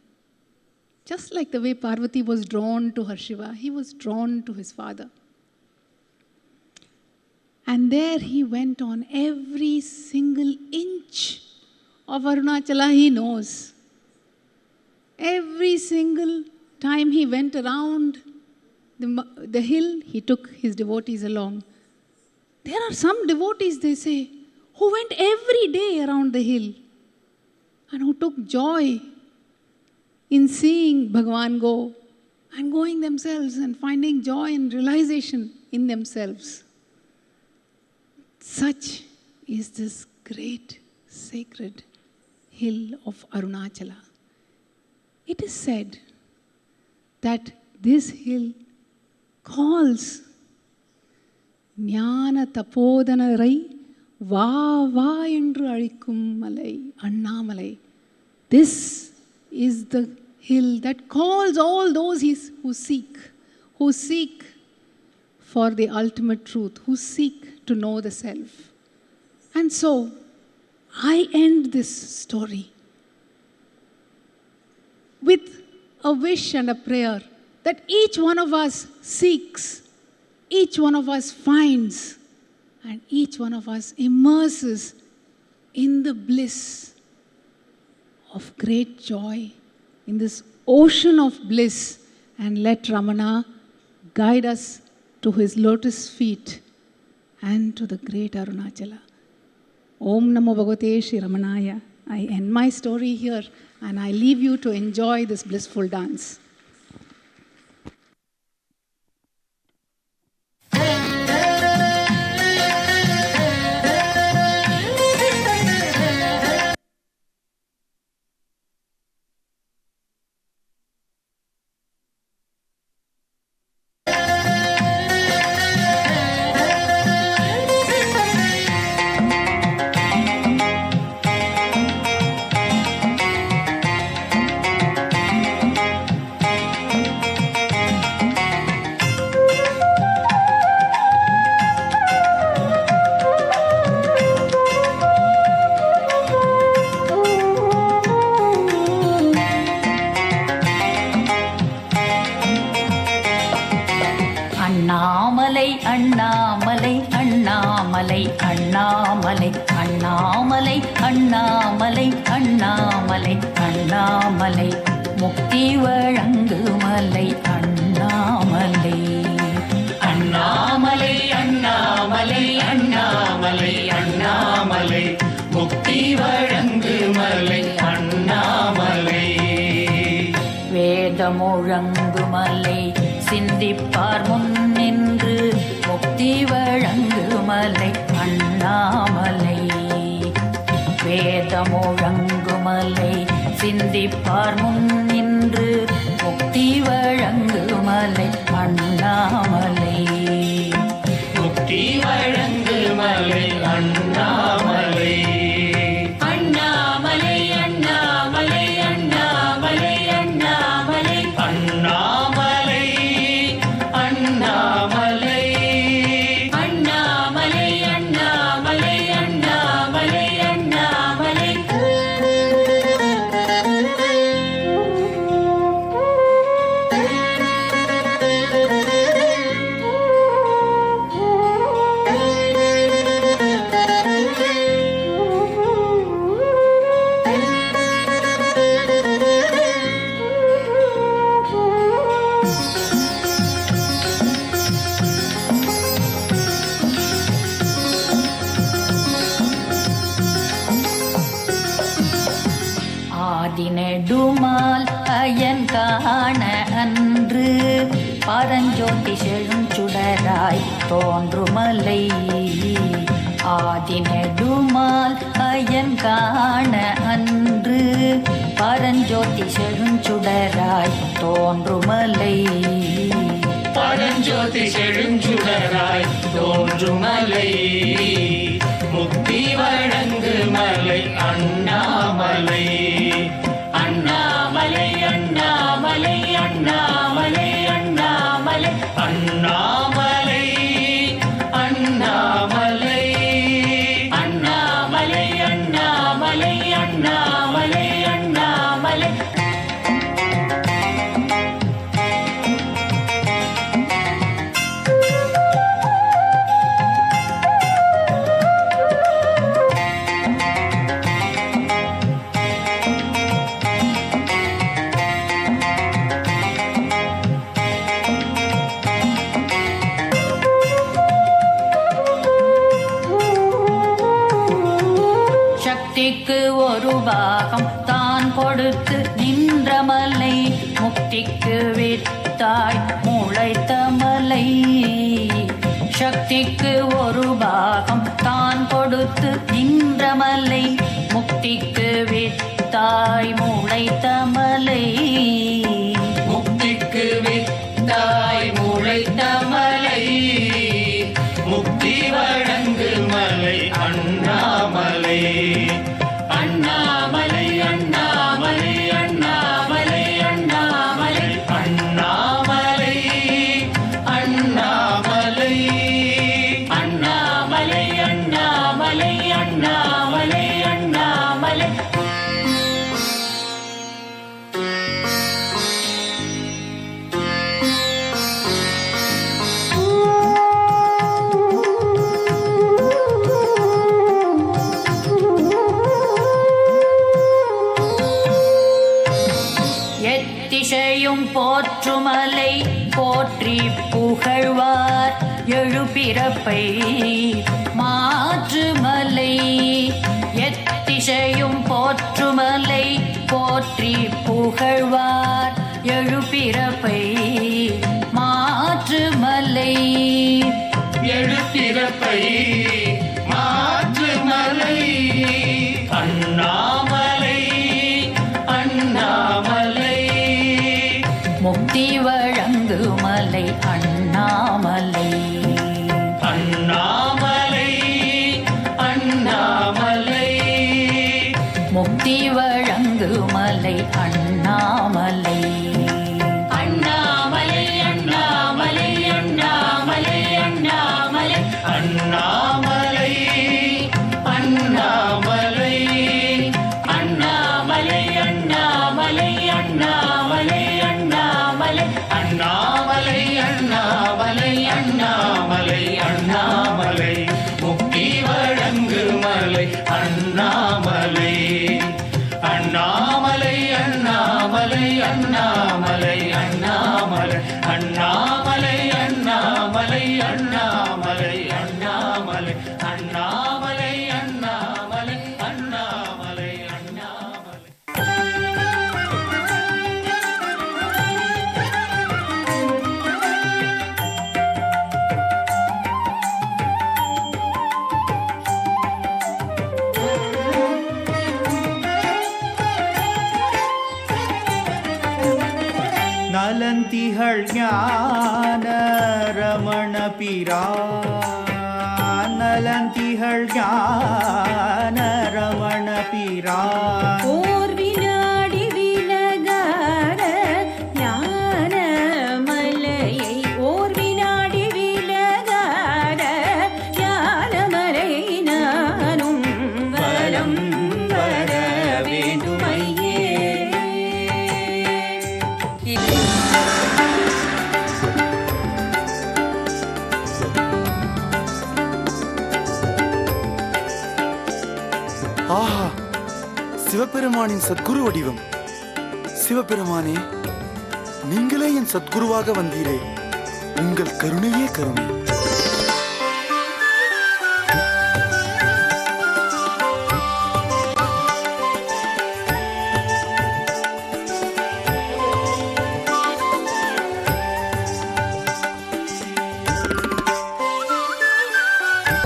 Just like the way Parvati was drawn to her Shiva, he was drawn to his father. And there he went on every single inch of Arunachala he knows. Every single time he went around the hill, he took his devotees along. There are some devotees, they say, who went every day around the hill and who took joy in seeing Bhagavan go and going themselves and finding joy and realization in themselves. Such is this great sacred hill of Arunachala. It is said that this hill calls ஞான தபோதனரை வா வா என்று அழைக்கும் மலை Annamalai. This is the hill that calls all those who seek for the ultimate truth, who seek to know the self. And so, I end this story with a wish and a prayer that each one of us seeks, each one of us finds, and each one of us immerses in the bliss of great joy, in this ocean of bliss, and let Ramana guide us to his lotus feet and to the great Arunachala. Om Namo Bhagavate Shri Ramanaya. I end my story here and I leave you to enjoy this blissful dance. Annamalai Annamalai Annamalai Annamalai Annamalai முக்தி வழங்கு மலை அண்ணாமலை அண்ணாமலை அண்ணாமலை அண்ணாமலை அண்ணாமலை முக்தி வழங்கு மலை அண்ணாமலை வேத முழங்கு மலை சிந்திப்பார் முன் நின்று முக்தி வழங்கு மலை அண்ணாமலை வேத முழங்கு மலை சிந்திப்பார் முன் நின்று முக்தி வழங்கு மலை அண்ணாமலை முக்தி வழங்கு மலை அண்ணாமலை அண்ணாமலை அண்ணாமலை அண்ணாமலை அண்ணாமலை அண்ணாமலை அண்ணாமலை அண்ணாமலை அண்ணாமலை அண்ணாமலை அண்ணாமலை ஆதிநெடுமால் அயன் காண அன்று பரஞ்சோதி செழும் சுடராய் தோன்றுமலை ஆதிநெடுமால் அயன் காண அன்று பரஞ்சோதி செழும் சுடராய் தோன்றுமலை பரஞ்சோதி செழுஞ்சுடராய் தோன்றுமலை முக்தி வழங்கு மலை அண்ணாமலை அண்ணாமலை அண்ணாமலை அண்ணாமலை அண்ணாமலை அண்ணாமலை அண்ணாமலை அண்ணாமலை அண்ணாமலை அண்ணாமலை அண்ணாமலை சக்திக்கு ஒரு பாகம் தான் கொடுத்து நின்ற மலை முக்திக்கு வித்தாய் முளைத்த மலை சக்திக்கு ஒரு பாகம் தான் கொடுத்து நின்ற மலை முக்திக்கு வித்தாய் முளைத்த மலை முக்திக்கு வித்தாய் முளைத்த மலை முக்தி வழங்கு மலை அண்ணாமலை அண்ணாமலை அண்ணாமலை அண்ணாமலை அண்ணாமலை அண்ணாமலை அண்ணாமலை அண்ணாமலை அண்ணாமலை அண்ணாமலை அண்ணாமலை எத்திசையும் போற்றுமலை போற்றி புகழ்வார் எழுபிறப்பை மாற்றுமலை எத்திசையும் போற்றுமலை போற்றி புகழ்வார் எழுபிறப்பை மாற்றுமலை எழுப்பிறப்பை மாற்றுமலை அண்ணாமலை அண்ணாமலை முக்தி வழங்கு மலை அண்ணாமலை அண்ணாமலை அண்ணாமலை முக்தி வழங்கு மலை அண்ணாமலை அண்ணாமலை அண்ணாமலை அண்ணாமலை அண்ணாமலை அண்ணாமலை அண்ணாமலை அண்ணாமலை அண்ணாமலை அண்ணாமலை அண்ணாமலை அண்ணாமலை அண்ணாமலை அண்ணாமலை அண்ணாமலை முக்தி வழங்கு அண்ணாமலை அண்ணாமலை அண்ணாமலை அண்ணாமலை அண்ணாமலை அண்ணாமலை அண்ணாமலை அண்ணாமலை அண்ணாமலை அண்ணாமலை நலந்திகள் ஞான ரமண பிரான் நலந்திகள் ஞான ரமண பிரான் ஓர் வினாடி விலகாத ஞான மலையை ஓர் வினாடி விலகாத ஞான மலையை நானும் வலம் வர வேண்டுமையே. ஆஹா, சிவபெருமானின் சத்குரு வடிவம். சிவபெருமானே, நீங்களே என் சத்குருவாக வந்தீரே, உங்கள் கருணையே கருணை.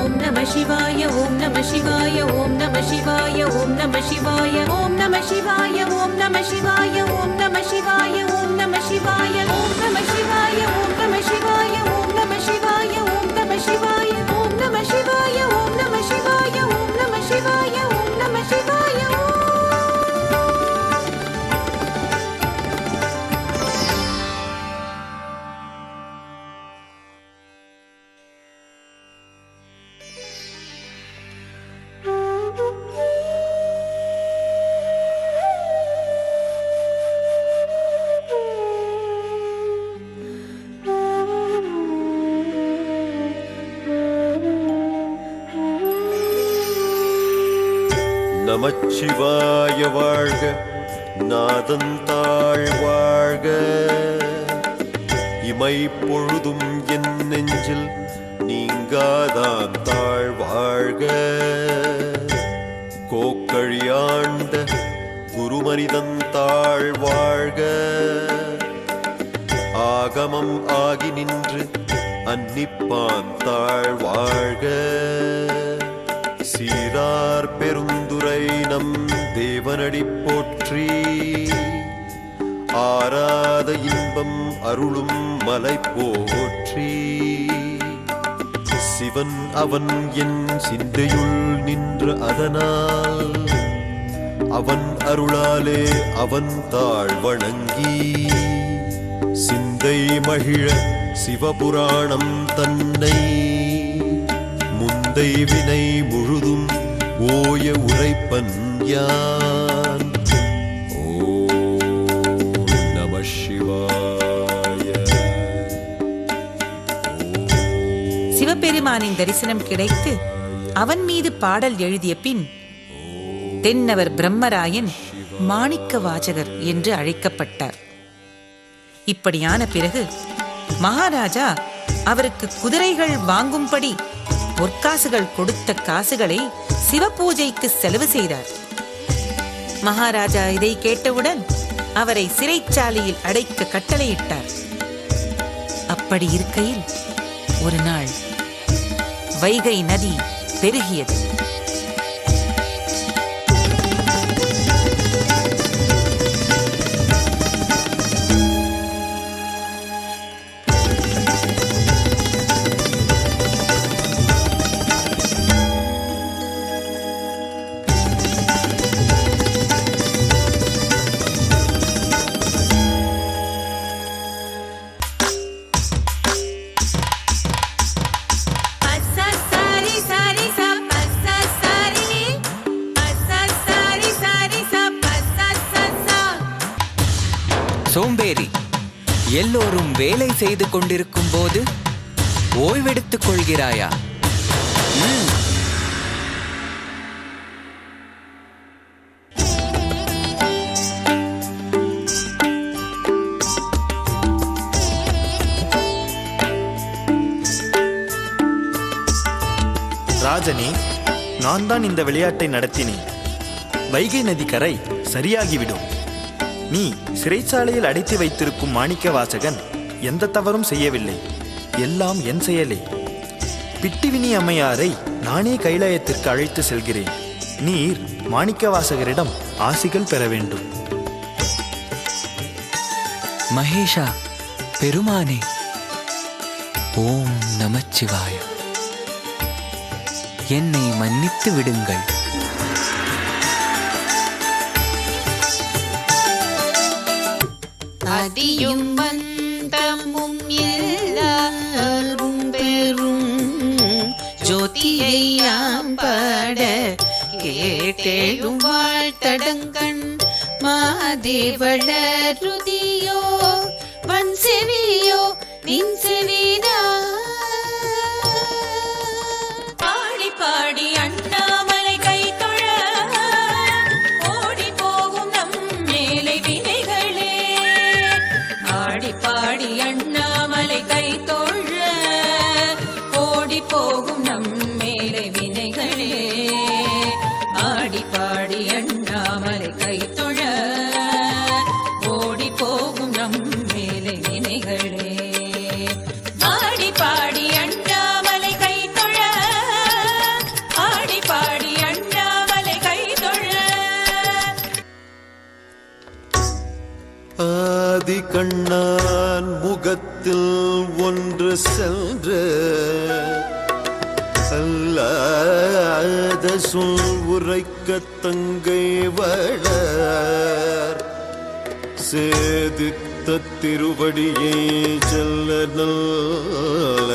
ஓம் நம சிவாய ஓம் நம சிவாய ஓம் நம சிவாய ஓம் நம சிவாய ஓம் நம சிவாய ஓம் நம சிவாய ஓம் நம சிவாய ஓம் நம சிவாய ஓம் நம சிவாய ஓம் நம சிவாய ஓம் நம சிவாய ஓம் நம சிவாய ஓம் நம சிவாய ஓம் நம சிவாய ஓம் நம சிவாய ஓம் நம சிவாய நமச்சிவாய வாழ்க, நாதந்தாள் வாழ்க, இமை பொழுதும் என் நெஞ்சில் நீங்காதான் தாழ் வாழ்க. கோக்கழியாண்ட குருமனிதன் தாழ் வாழ்க, ஆகமம் ஆகி நின்று அன்னிப்பான் தாழ் வாழ்க. சீரார் பெருந்துரை நம் தேவனடி போற்றி, ஆராத இன்பம் அருளும் மலை போற்றி. சிவன் அவன் என் சிந்தையுள் நின்ற அதனால், அவன் அருளாலே அவன் தாழ் வணங்கி, சிந்தை மகிழ சிவபுராணம் தன்னை முந்தை வினை முழுதும் ஓய உரைப்பன் யான். ஓம் நம சிவாய. சிவபெருமானின் தரிசனம் கிடைத்து அவன் மீது பாடல் எழுதிய பின் தென்னவர் பிரம்மராயன் மாணிக்க வாசகர் என்று அழைக்கப்பட்டார். இப்படியான பிறகு மகாராஜா அவருக்கு குதிரைகள் வாங்கும்படி பொற்காசுகள் கொடுத்த காசுகளை சிவபூஜைக்கு செலவு செய்தார். மகாராஜா இதை கேட்டவுடன் அவரை சிறைச்சாலையில் அடைக்க கட்டளையிட்டார். அப்படி இருக்கையில் ஒரு நாள் வைகை நதி பெருகியது. சோம்பேறி, எல்லோரும் வேலை செய்து கொண்டிருக்கும் போது ஓய்வெடுத்துக் கொள்கிறாயா? ராஜனே, நான் தான் இந்த விளையாட்டை நடத்தினேன். வைகை நதி கரை சரியாகிவிடும். நீ சிறைச்சாலையில் அடைத்து வைத்திருக்கும் மாணிக்க வாசகன் எந்த தவறும் செய்யவில்லை. எல்லாம் என் செயலே. பிட்டிவினி அம்மையாரை நானே கைலாயத்திற்கு அழைத்து செல்கிறேன். நீர் மாணிக்க வாசகரிடம் ஆசிகள் பெற வேண்டும். மகேஷா, பெருமானே, ஓம் நமச்சிவாய. என்னை மன்னித்து விடுங்கள். அதியும் பந்தமும் எல்லாரும் பெரும் ஜோதியை ஆம்பாட கேட்டேழும் வாழ்த்தடங்கண் மாதேவளருதியோ வன் செவியோ நின் செவிதா பாடி பாடி அண்ணாமலை கை தொழ ஓடி போகும் நம் மேலை வினைகளே. ஆடி பாடி அண்ணாமலை கை தொழ ஓடி போகும் நம் மேலை வினைகளே. ஆடி பாடி அண்ணாமலை கை தொழ ஓடி போகும் நம் மேலை வினைகளே. ஆடி பாடி அண்ணாமலை கை தொழ ஆடி பாடி அண்ணாமலை கை தொழ. ஆதி கண்ணான் முகத்தில் ஒன்று சென்று அல்லாத சொல் உரைக்க தங்கை வளர் சேதித்த திருவடியை செல்ல நல்ல